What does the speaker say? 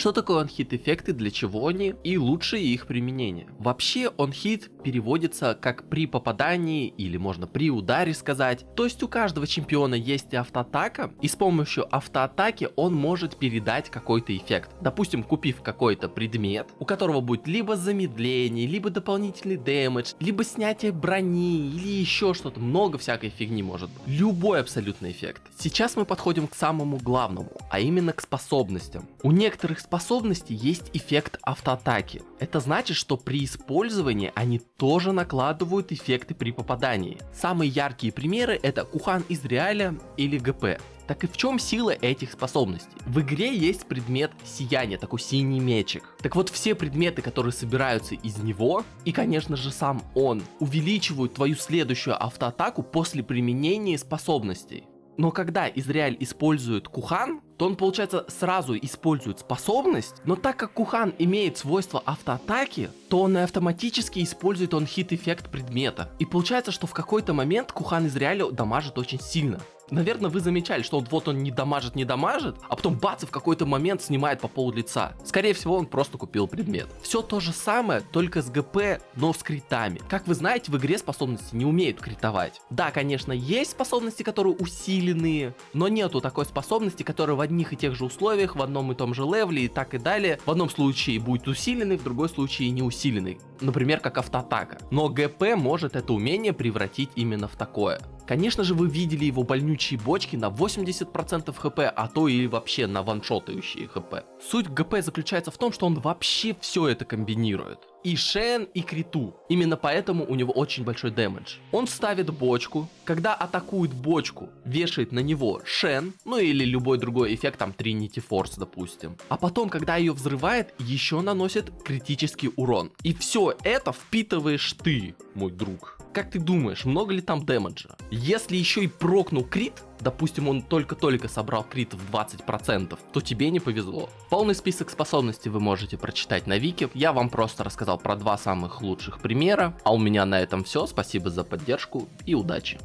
Что такое он-хит эффекты, для чего они и лучшее их применение? Вообще он-хит переводится как при попадании или можно при ударе сказать. То есть у каждого чемпиона есть автоатака, и с помощью автоатаки он может передать какой-то эффект. Допустим, купив какой-то предмет, у которого будет либо замедление, либо дополнительный дэмэдж, либо снятие брони или еще что-то. Много всякой фигни может быть. Любой абсолютно эффект. Сейчас мы подходим к самому главному, а именно к способностям. У некоторых способностей есть эффект автоатаки. Это значит, что при использовании они тоже накладывают эффекты при попадании. Самые яркие примеры это Кухан из Реаля или ГП. Так и в чем сила этих способностей? В игре есть предмет сияния, такой синий мечик. Так вот, все предметы, которые собираются из него, и конечно же сам он, увеличивают твою следующую автоатаку после применения способностей. Но когда Израиль использует Кухан, то он, получается, сразу использует способность, но так как Кухан имеет свойство автоатаки, то он и автоматически использует он-хит-эффект предмета. И получается, что в какой-то момент Кухан Израиля дамажит очень сильно. Наверное, вы замечали, что он не дамажит, а потом бац, и в какой-то момент снимает по пол лица. Скорее всего, он просто купил предмет. Все то же самое, только с ГП, но с критами. Как вы знаете, в игре способности не умеют критовать. Да, конечно, есть способности, которые усиленные, но нету такой способности, которая в одних и тех же условиях, в одном и том же левеле и так и далее. В одном случае будет усиленный, в другой случае не усиленный. Например, как автоатака. Но ГП может это умение превратить именно в такое. Конечно же, вы видели его больнючие бочки на 80% хп, а то и вообще на ваншотающие хп. Суть ГП заключается в том, что он вообще все это комбинирует. И Шен, и криту. Именно поэтому у него очень большой дэмэдж. Он ставит бочку, когда атакует бочку, вешает на него Шен, ну или любой другой эффект, там Trinity Force, допустим. А потом, когда ее взрывает, еще наносит критический урон. И все это впитываешь ты, мой друг. Как ты думаешь, много ли там дэмэджа? Если еще и прокнул крит, допустим, он только-только собрал крит в 20%, то тебе не повезло. Полный список способностей вы можете прочитать на Вики. Я вам просто рассказал про два самых лучших примера. А у меня на этом все. Спасибо за поддержку и удачи.